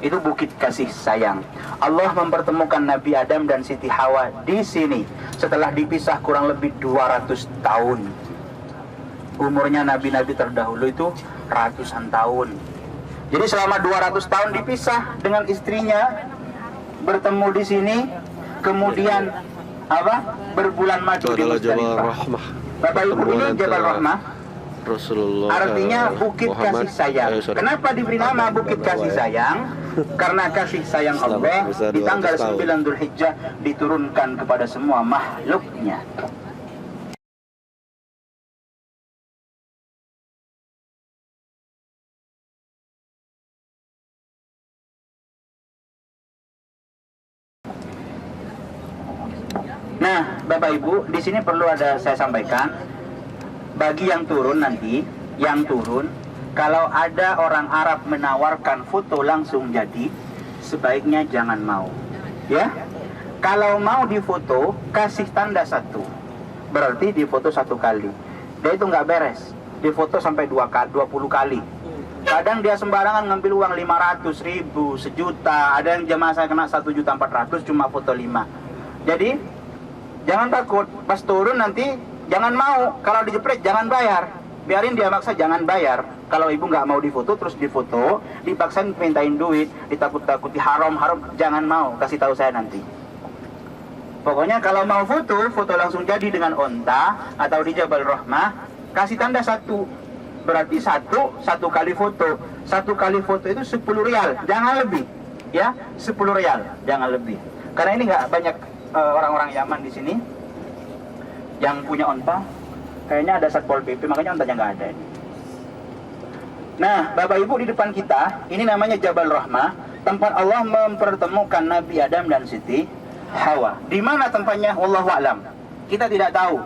Itu bukit kasih sayang. Allah mempertemukan Nabi Adam dan Siti Hawa di sini setelah dipisah kurang lebih 200 tahun. Umurnya nabi-nabi terdahulu itu ratusan tahun. Jadi selama 200 tahun dipisah dengan istrinya, bertemu di sini, kemudian berbulan madu di Muzdalifah. Bapak Ibu, ini Jabal Rahmah. Rasulullah, artinya bukit Muhammad, kasih sayang. Kenapa diberi nama bukit kasih sayang? Karena kasih sayang Allah di tanggal 9 Dzulhijjah diturunkan kepada semua makhluknya. Nah, Bapak Ibu, di sini perlu saya sampaikan, bagi yang turun nanti, kalau ada orang Arab menawarkan foto langsung jadi, sebaiknya jangan mau. Ya, kalau mau difoto, kasih tanda 1, berarti difoto 1 kali. Dia itu nggak beres, difoto sampai 20 kali. Kadang dia sembarangan ngambil uang 500 ribu, sejuta, ada yang jamaah saya kena 1.400.000 cuma foto 5. Jadi jangan takut, pas turun nanti jangan mau, kalau dijepret jangan bayar, biarin dia maksa jangan bayar. Kalau ibu nggak mau difoto terus difoto, dipaksain mintain duit, ditakut-takuti haram, jangan mau, kasih tahu saya nanti. Pokoknya kalau mau foto langsung jadi dengan onta atau di Jabal Rahmah, kasih tanda 1, berarti satu kali foto. 1 kali foto itu 10 rial, jangan lebih, ya 10 rial, jangan lebih. Karena ini nggak banyak orang-orang Yaman di sini yang punya onta, kayaknya ada Satpol PP, makanya ontanya nggak ada ini. Nah, Bapak Ibu, di depan kita ini namanya Jabal Rahmah, tempat Allah mempertemukan Nabi Adam dan Siti Hawa. Di mana tempatnya? Wallahu a'lam. Kita tidak tahu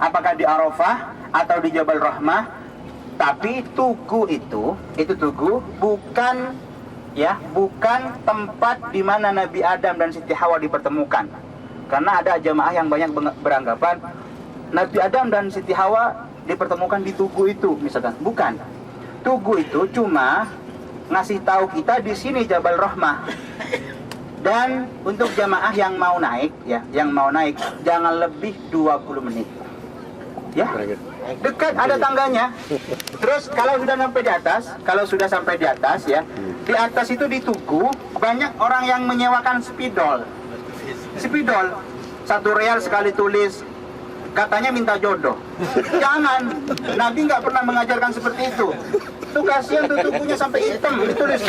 apakah di Arafah atau di Jabal Rahmah. Tapi tugu itu tugu bukan tempat di mana Nabi Adam dan Siti Hawa dipertemukan. Karena ada jamaah yang banyak beranggapan Nabi Adam dan Siti Hawa dipertemukan di tugu itu, misalkan. Bukan. Tugu itu cuma ngasih tahu kita di sini Jabal Rahmah. Dan untuk jamaah yang mau naik, jangan lebih 20 menit. Ya, dekat, ada tangganya. Terus kalau sudah sampai di atas, ya, di atas itu di tugu banyak orang yang menyewakan spidol, 1 rial sekali tulis, katanya minta jodoh. Jangan, Nabi nggak pernah mengajarkan seperti itu. Tuh kasihan tuh tubuhnya sampai hitam ditulis.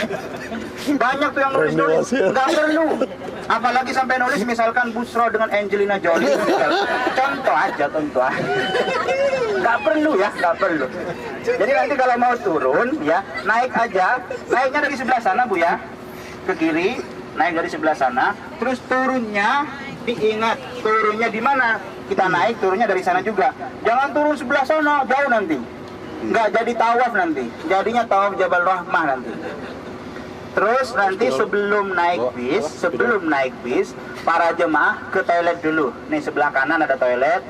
Banyak tuh yang nulis, nggak perlu. Apalagi sampai nulis misalkan Busro dengan Angelina Jolie. Contoh aja. Nggak perlu. Jadi nanti kalau mau turun, ya naik aja. Naiknya dari sebelah sana, Bu, ya, ke kiri. Naik dari sebelah sana. Terus turunnya diingat, turunnya di mana? Kita naik, turunnya dari sana juga. Jangan turun sebelah sana, jauh nanti. Nggak jadi tawaf nanti. Jadinya tawaf Jabal Rahmah nanti. Terus nanti sebelum naik bis, para jemaah ke toilet dulu. Nih sebelah kanan ada toilet,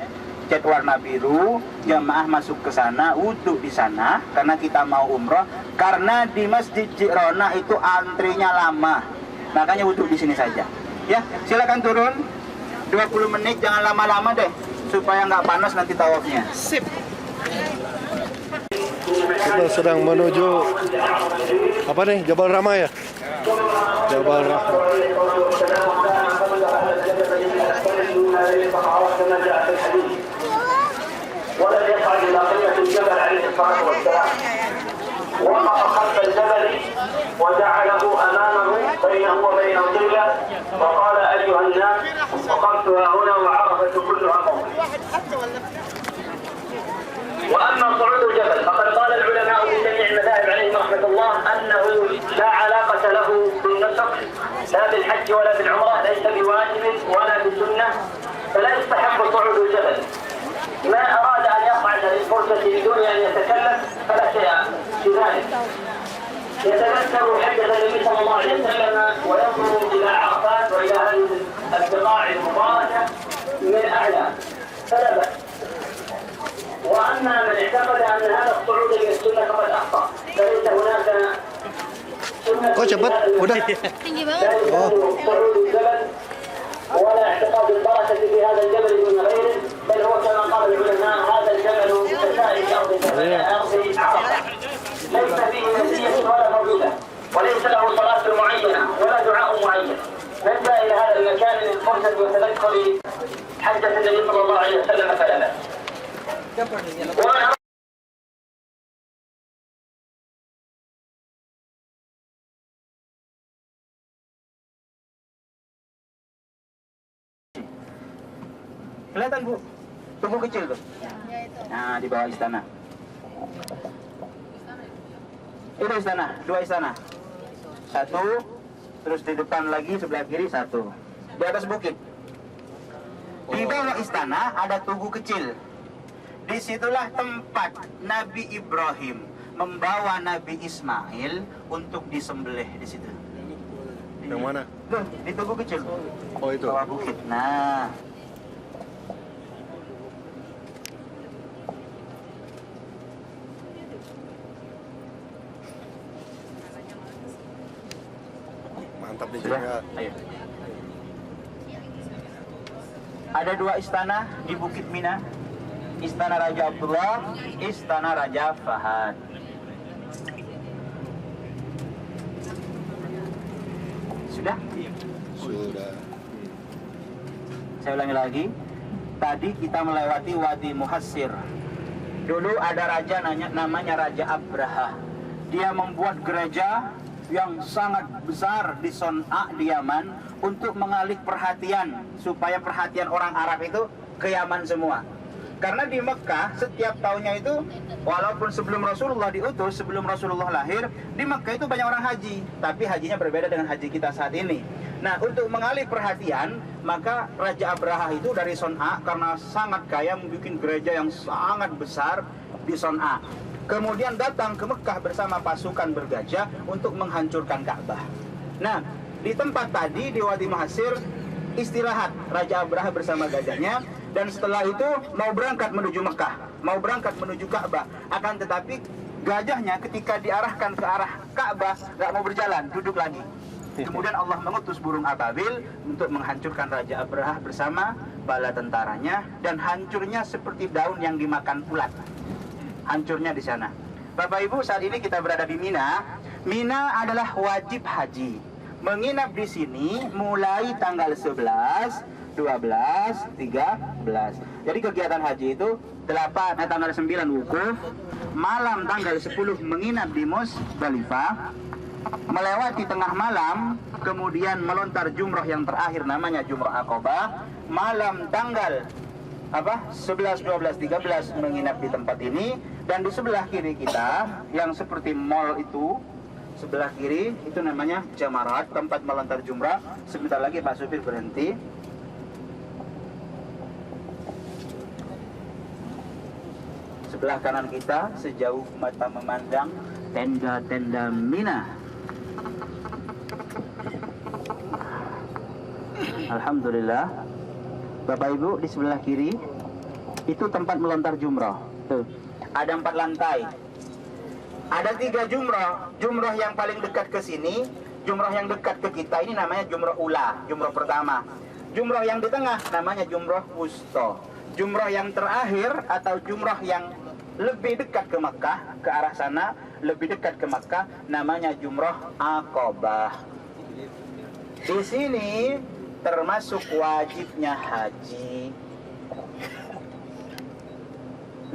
cat warna biru. Jemaah masuk ke sana, wudhu di sana karena kita mau umroh. Karena di Masjid Ji'ronah itu antrinya lama, makanya wudhu di sini saja. Ya, silakan turun. 20 menit, jangan lama-lama deh, supaya nggak panas nanti tawafnya. Sip. Kita sedang menuju apa nih? Jabal Rahmah, ya? Jabal Rahmah. وقف خلف الجبل وجعله امامه بينه وبين القبله وقال ايها الناس وقفت هنا وعرفت كلها موقف. واما صعود الجبل فقد قال العلماء في جميع المذاهب عليهم رحمه الله انه لا علاقه له بالنسك لا بالحج ولا بالعمره، ليس بواجب ولا بسنه، فلا يستحق صعود الجبل. ما اراد ان يصعد للفرصه بدون ان يتكلف فلا شيء في ذلك. يتذكر حجه النبي صلى الله عليه وسلم وينظر الى عرفات والى هذه البقاع المباركه من اعلى فلا باس. واما من اعتقد ان هذا الصعود الى السنه فقد اخطا، فليس هناك Kok cepet? Udah. Tinggi banget. Oh. صعود الجبل ولا اعتقاد البركة في هذا الجبل دون غيره بل هو كما قال العلماء هذا الجبل كسائر أرض عرفة ليس فيه نسية ولا فضيلة وليس له صلاة معينة ولا دعاء معين نبدأ إلى هذا المكان للفرصة وتذكر حجة النبي صلى الله عليه وسلم فلا بأس. Kelihatan Bu, tubuh kecil tuh. Nah, di bawah istana. Itu istana, dua istana. Satu, terus di depan lagi sebelah kiri satu. Di atas bukit. Di bawah istana ada tugu kecil. Disitulah tempat Nabi Ibrahim membawa Nabi Ismail untuk disembelih di situ. Yang mana? Tuh, di tugu kecil. Oh itu. Bawah bukit. Nah. Mantap nih Sudah? juga. Ayo. Ada dua istana di Bukit Mina. Istana Raja Abdullah, Istana Raja Fahad. Sudah? Sudah. Saya ulangi lagi. Tadi kita melewati Wadi Muhassir. Dulu ada raja namanya Raja Abraha. Dia membuat gereja yang sangat besar di Son'a di Yaman untuk mengalih perhatian supaya perhatian orang Arab itu ke Yaman semua. Karena di Mekah setiap tahunnya itu walaupun sebelum Rasulullah diutus, sebelum Rasulullah lahir, di Mekah itu banyak orang haji, tapi hajinya berbeda dengan haji kita saat ini. Nah, untuk mengalih perhatian, maka Raja Abraha itu dari Son'a karena sangat kaya membuat gereja yang sangat besar di Son'a. Kemudian datang ke Mekah bersama pasukan bergajah untuk menghancurkan Ka'bah. Nah, di tempat tadi di Wadi Muhassir istirahat Raja Abraha bersama gajahnya, dan setelah itu mau berangkat menuju Mekah, mau berangkat menuju Ka'bah. Akan tetapi gajahnya ketika diarahkan ke arah Ka'bah nggak mau berjalan, duduk lagi. Kemudian Allah mengutus burung ababil untuk menghancurkan Raja Abraha bersama bala tentaranya, dan hancurnya seperti daun yang dimakan ulat. Hancurnya di sana. Bapak Ibu, saat ini kita berada di Mina. Mina adalah wajib haji. Menginap di sini mulai tanggal 11, 12, 13. Jadi kegiatan haji itu tanggal 9 wukuf, malam tanggal 10 menginap di Musdalifah, melewati tengah malam, kemudian melontar jumrah yang terakhir namanya jumrah Aqabah, malam tanggal 11, 12, 13 menginap di tempat ini, dan di sebelah kiri kita yang seperti mall itu, sebelah kiri itu namanya Jamarat, tempat melontar jumrah. Sebentar lagi Pak Supir berhenti. Sebelah kanan kita sejauh mata memandang tenda-tenda Mina. Alhamdulillah. Bapak Ibu, di sebelah kiri itu tempat melontar jumrah. Tuh, ada 4 lantai. Ada 3 jumrah. Jumrah yang paling dekat ke sini, jumrah yang dekat ke kita ini namanya jumrah ula, jumrah pertama. Jumrah yang di tengah namanya jumrah wusta. Jumrah yang terakhir atau jumrah yang lebih dekat ke Makkah, ke arah sana, lebih dekat ke Makkah, namanya jumrah Aqabah. Di sini termasuk wajibnya haji.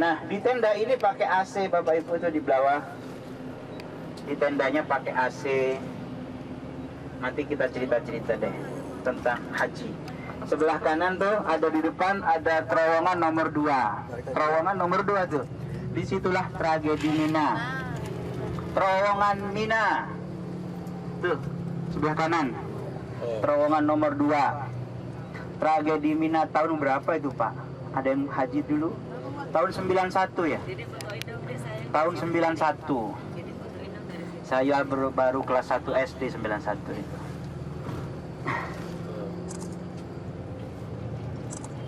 Nah, di tenda ini pakai AC, Bapak Ibu, itu di bawah. Di tendanya pakai AC. Nanti kita cerita-cerita deh tentang haji. Sebelah kanan tuh ada di depan ada terowongan nomor 2. Terowongan nomor 2 tuh. Disitulah tragedi Mina. Terowongan Mina. Tuh, sebelah kanan. Terowongan nomor 2. Tragedi Mina tahun berapa itu, Pak? Ada yang haji dulu? Tahun 91 ya? Tahun 91. Saya baru kelas 1 SD 91 itu.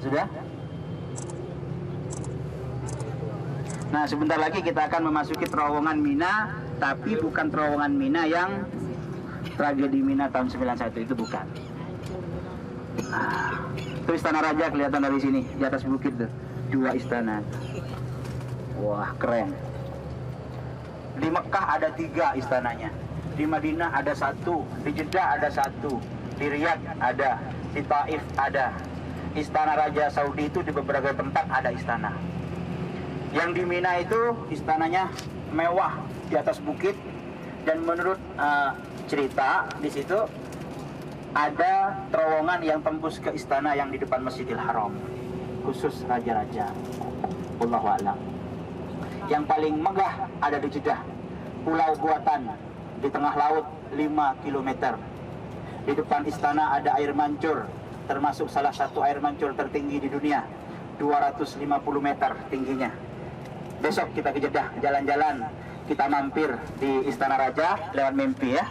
Sudah? Nah, sebentar lagi kita akan memasuki terowongan Mina, tapi bukan terowongan Mina yang tragedi Mina tahun 91 itu bukan. Itu Istana Raja kelihatan dari sini, di atas bukit tuh. 2 istana. Wah, keren. Di Mekah ada 3 istananya. Di Madinah ada 1, di Jeddah ada 1, di Riyadh ada, di Taif ada. Istana Raja Saudi itu di beberapa tempat ada istana. Yang di Mina itu istananya mewah di atas bukit, dan menurut cerita di situ ada terowongan yang tembus ke istana yang di depan Masjidil Haram, khusus raja-raja. Wallahu a'lam. Yang paling megah ada di Jeddah, pulau buatan di tengah laut 5 km. Di depan istana ada air mancur, termasuk salah satu air mancur tertinggi di dunia, 250 meter tingginya. Besok kita ke Jeddah, jalan-jalan, kita mampir di Istana Raja lewat mimpi ya.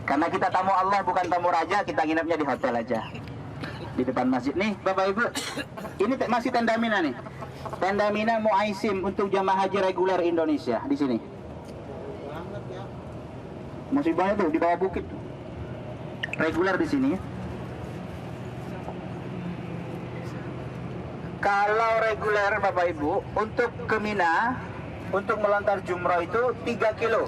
Karena kita tamu Allah bukan tamu raja, kita nginepnya di hotel aja. Di depan masjid nih, Bapak Ibu. Ini masih tenda Mina nih. Tenda Mina Muaisim untuk jamaah haji reguler Indonesia di sini. Masih banyak tuh di bawah bukit tuh. Reguler di sini. Kalau reguler Bapak Ibu untuk ke Mina, untuk melontar jumroh itu 3 kilo.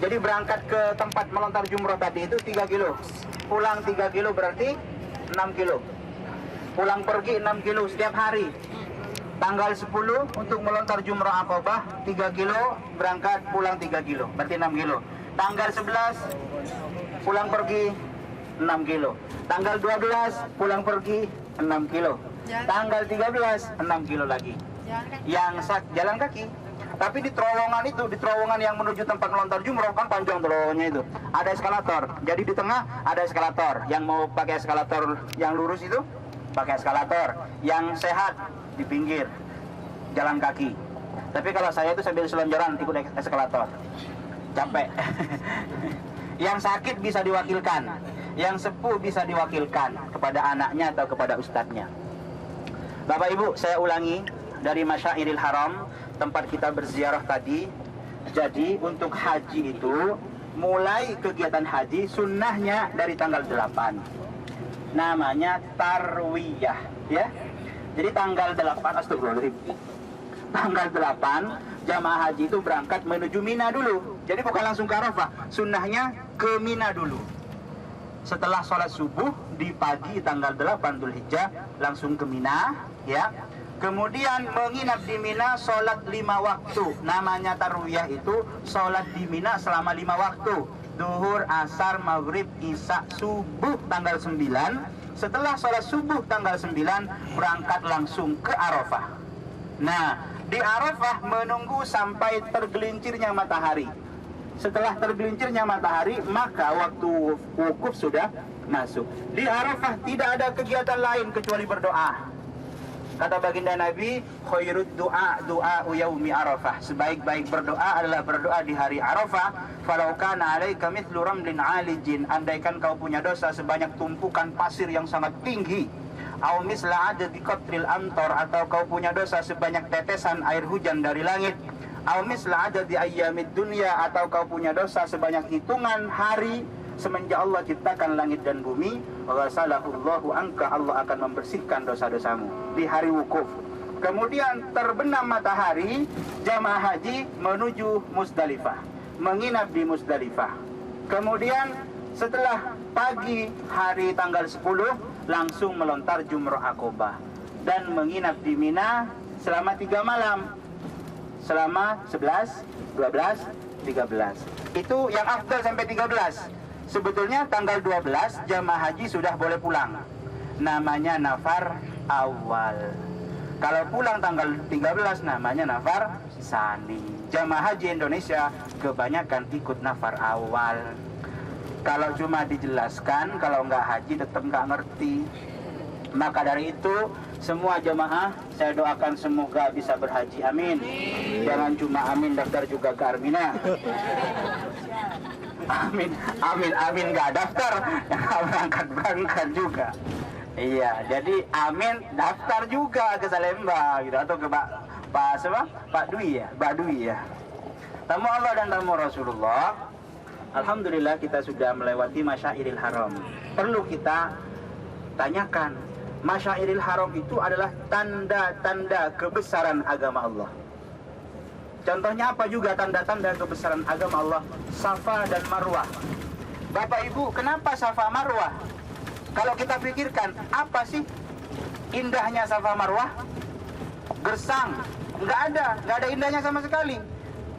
Jadi berangkat ke tempat melontar jumroh tadi itu 3 kilo. Pulang 3 kilo berarti 6 kilo. Pulang pergi 6 kilo setiap hari. Tanggal 10 untuk melontar jumroh Aqabah 3 kilo, berangkat pulang 3 kilo, berarti 6 kilo. Tanggal 11 pulang pergi 6 kilo. Tanggal 12 pulang pergi 6 kilo. Tanggal 13 6 kilo lagi. Yang jalan kaki. Tapi di terowongan itu, di terowongan yang menuju tempat melontar jumroh kan panjang terowongannya itu. Ada eskalator. Jadi di tengah ada eskalator. Yang mau pakai eskalator yang lurus itu pakai eskalator. Yang sehat di pinggir jalan kaki. Tapi kalau saya itu sambil selonjoran ikut eskalator. Capek. Yang sakit bisa diwakilkan. Yang sepuh bisa diwakilkan kepada anaknya atau kepada ustadznya. Bapak Ibu, saya ulangi dari Masyairil Haram, tempat kita berziarah tadi. Jadi untuk haji itu, mulai kegiatan haji sunnahnya dari tanggal 8. Namanya tarwiyah, ya. Jadi tanggal 8, astagfirullahaladzim. Tanggal 8 jamaah haji itu berangkat menuju Mina dulu. Jadi bukan langsung ke Arafah, sunnahnya ke Mina dulu. Setelah sholat subuh di pagi tanggal 8 Dzulhijjah langsung ke Mina, ya. Kemudian menginap di Mina, sholat 5 waktu. Namanya tarwiyah itu sholat di Mina selama 5 waktu. Duhur, asar, maghrib, isya, subuh tanggal 9. Setelah sholat subuh tanggal 9 berangkat langsung ke Arafah. Nah, di Arafah menunggu sampai tergelincirnya matahari. Setelah tergelincirnya matahari, maka waktu wukuf sudah masuk. Di Arafah tidak ada kegiatan lain kecuali berdoa. Kata baginda Nabi, khairud du'a du'a'u yaumi Arafah. Sebaik-baik berdoa adalah berdoa di hari Arafah. Falau kana 'alaika mithlu ramlin 'alijin. Andaikan kau punya dosa sebanyak tumpukan pasir yang sangat tinggi. Au misla 'adadi qatril amtar, atau kau punya dosa sebanyak tetesan air hujan dari langit. Au misla 'adadi ayyamid dunya, atau kau punya dosa sebanyak hitungan hari semenjak Allah ciptakan langit dan bumi. Ghasalahullahu anka, Allah akan membersihkan dosa-dosamu di hari wukuf. Kemudian terbenam matahari, jamaah haji menuju Musdalifah, menginap di Musdalifah. Kemudian setelah pagi hari tanggal 10 langsung melontar jumroh Aqabah dan menginap di Mina selama 3 malam, selama 11, 12, 13. Itu yang afdal sampai 13. Sebetulnya tanggal 12 jamaah haji sudah boleh pulang. Namanya nafar awal. Kalau pulang tanggal 13 namanya nafar sani. Jamaah haji Indonesia kebanyakan ikut nafar awal. Kalau cuma dijelaskan, kalau nggak haji tetap nggak ngerti. Maka dari itu semua jamaah saya doakan semoga bisa berhaji, amin. Jangan cuma amin daftar juga ke Armina. Amin, amin, amin nggak daftar, berangkat juga. Iya, jadi amin daftar juga ke Salemba gitu, atau ke Pak Dwi ya, Tamu Allah dan tamu Rasulullah. Alhamdulillah kita sudah melewati Masyairil Haram. Perlu kita tanyakan, Masyairil Haram itu adalah tanda-tanda kebesaran agama Allah. Contohnya apa juga tanda-tanda kebesaran agama Allah? Safa dan Marwah. Bapak Ibu, kenapa Safa Marwah? Kalau kita pikirkan, apa sih indahnya Safa Marwah? Gersang, nggak ada indahnya sama sekali.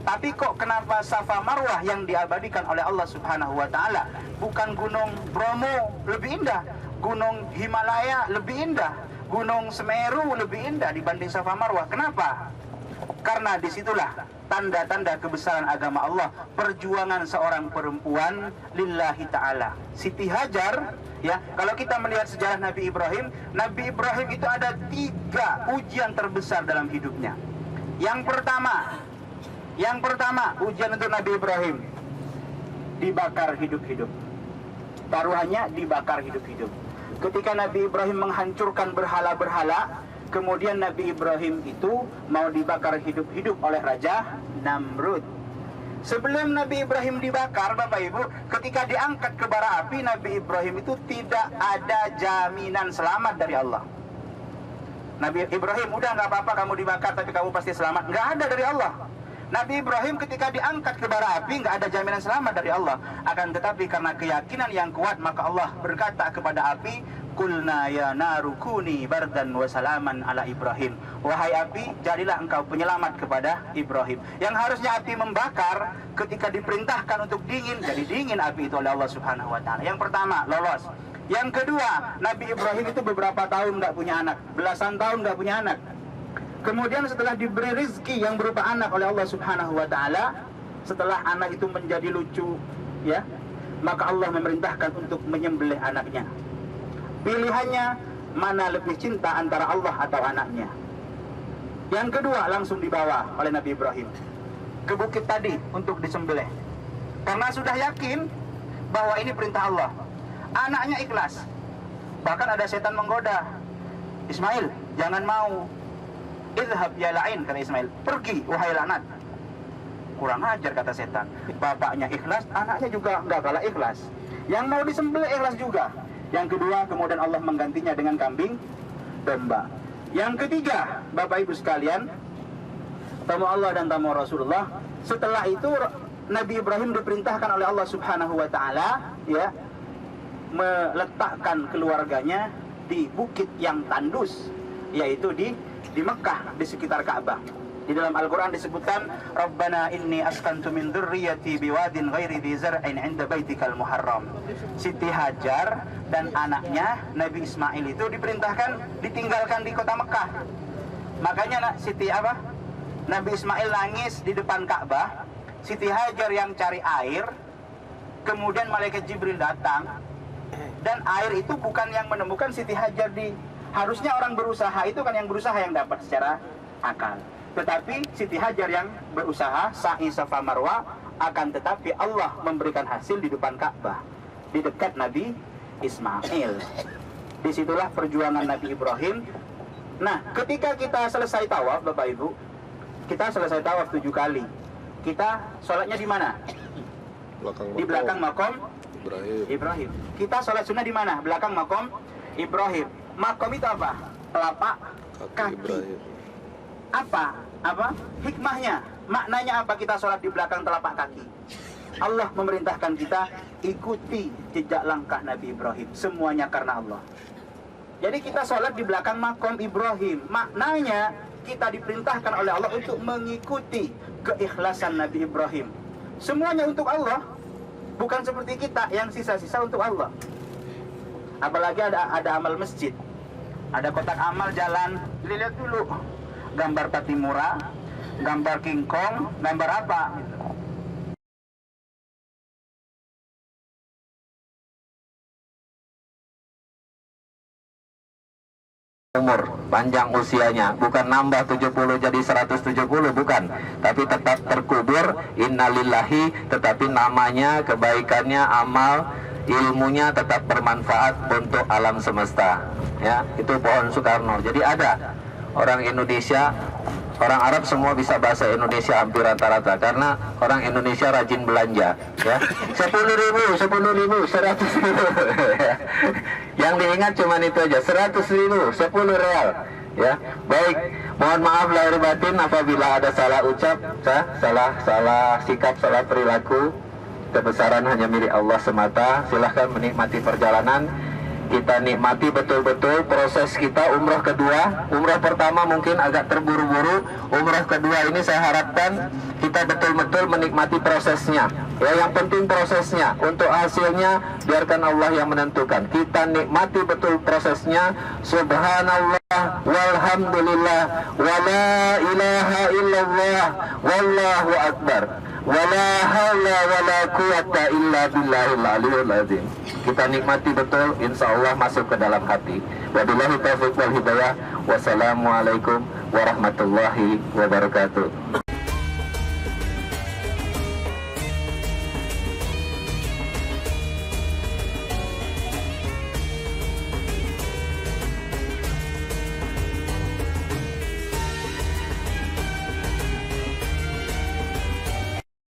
Tapi kok kenapa Safa Marwah yang diabadikan oleh Allah Subhanahu wa Ta'ala? Bukan Gunung Bromo lebih indah, Gunung Himalaya lebih indah, Gunung Semeru lebih indah dibanding Safa Marwah. Kenapa? Karena disitulah tanda-tanda kebesaran agama Allah, perjuangan seorang perempuan lillahi ta'ala. Siti Hajar, ya, kalau kita melihat sejarah Nabi Ibrahim itu ada 3 ujian terbesar dalam hidupnya. Yang pertama ujian untuk Nabi Ibrahim, dibakar hidup-hidup. Taruhannya dibakar hidup-hidup. Ketika Nabi Ibrahim menghancurkan berhala-berhala, kemudian Nabi Ibrahim itu mau dibakar hidup-hidup oleh Raja Namrud. Sebelum Nabi Ibrahim dibakar, Bapak Ibu, ketika diangkat ke bara api, Nabi Ibrahim itu tidak ada jaminan selamat dari Allah. Nabi Ibrahim, udah nggak apa-apa kamu dibakar, tapi kamu pasti selamat. Nggak ada dari Allah. Nabi Ibrahim ketika diangkat ke bara api, nggak ada jaminan selamat dari Allah. Akan tetapi karena keyakinan yang kuat, maka Allah berkata kepada api, Qulna ya narukuni bardan wa salaman ala Ibrahim. Wahai api, jadilah engkau penyelamat kepada Ibrahim. Yang harusnya api membakar, ketika diperintahkan untuk dingin, jadi dingin api itu oleh Allah Subhanahu wa Ta'ala. Yang pertama, lolos. Yang kedua, Nabi Ibrahim itu beberapa tahun nggak punya anak, belasan tahun nggak punya anak. Kemudian setelah diberi rizki yang berupa anak oleh Allah Subhanahu wa Ta'ala, setelah anak itu menjadi lucu, ya, maka Allah memerintahkan untuk menyembelih anaknya. Pilihannya mana lebih cinta antara Allah atau anaknya. Yang kedua langsung dibawa oleh Nabi Ibrahim ke bukit tadi untuk disembelih. Karena sudah yakin bahwa ini perintah Allah. Anaknya ikhlas. Bahkan ada setan menggoda, Ismail, jangan mau. Idhab ya la'in, kata Ismail, pergi wahai laknat. Kurang ajar, kata setan. Bapaknya ikhlas, anaknya juga nggak kalah ikhlas. Yang mau disembelih ikhlas juga. Yang kedua, kemudian Allah menggantinya dengan kambing domba. Yang ketiga, Bapak Ibu sekalian, tamu Allah dan tamu Rasulullah. Setelah itu Nabi Ibrahim diperintahkan oleh Allah Subhanahu wa Ta'ala, ya, meletakkan keluarganya di bukit yang tandus, yaitu di Mekah, di sekitar Ka'bah. Di dalam Al-Quran disebutkan, Rabbana inni askantu min dzurriyyati biwadin ghairi dzi zar'in 'inda baitikal muharram. Siti Hajar dan anaknya Nabi Ismail itu diperintahkan ditinggalkan di kota Mekah. Makanya Nabi Ismail nangis di depan Ka'bah. Siti Hajar yang cari air. Kemudian malaikat Jibril datang, dan air itu bukan yang menemukan Siti Hajar harusnya orang berusaha itu kan yang berusaha yang dapat secara akal. Tetapi Siti Hajar yang berusaha sa'i Safa Marwah, akan tetapi Allah memberikan hasil di depan Ka'bah, di dekat Nabi Ismail. Disitulah perjuangan Nabi Ibrahim. Nah, ketika kita selesai tawaf, Bapak Ibu, kita selesai tawaf 7 kali. Kita sholatnya di mana? Di belakang makom Ibrahim. Kita sholat sunnah di mana? Belakang makom Ibrahim. Makom itu apa? Telapak kaki. Apa hikmahnya? Maknanya apa kita sholat di belakang telapak kaki? Allah memerintahkan kita ikuti jejak langkah Nabi Ibrahim. Semuanya karena Allah. Jadi kita sholat di belakang makom Ibrahim. Maknanya kita diperintahkan oleh Allah untuk mengikuti keikhlasan Nabi Ibrahim. Semuanya untuk Allah. Bukan seperti kita yang sisa-sisa untuk Allah. Apalagi ada amal masjid, ada kotak amal jalan, lihat dulu gambar Patimura, gambar King Kong, gambar apa gitu. Umur, panjang usianya, bukan nambah 70 jadi 170, bukan, tapi tetap terkubur innalillahi, tetapi namanya, kebaikannya, amal, ilmunya tetap bermanfaat untuk alam semesta. Ya, itu pohon Soekarno. Jadi ada orang Indonesia Orang Arab semua bisa bahasa Indonesia hampir rata-rata karena orang Indonesia rajin belanja, ya. 10.000, 10.000, 100.000. Yang diingat cuma itu aja, 100.000, 10 real. Ya, baik. Mohon maaf lahir batin apabila ada salah ucap, salah sikap, salah perilaku. Kebesaran hanya milik Allah semata. Silahkan menikmati perjalanan. Kita nikmati betul-betul proses kita umrah kedua. Umrah pertama mungkin agak terburu-buru. Umrah kedua ini saya harapkan kita betul-betul menikmati prosesnya. Ya, yang penting prosesnya. Untuk hasilnya biarkan Allah yang menentukan. Kita nikmati betul prosesnya. Subhanallah walhamdulillah wala ilaha illallah wallahu akbar. Wala haula wala quwata illa billahil aliyul azim. Kita nikmati betul, insya Allah masuk ke dalam hati. Wabillahi taufiq wal hidayah. Wassalamualaikum warahmatullahi wabarakatuh.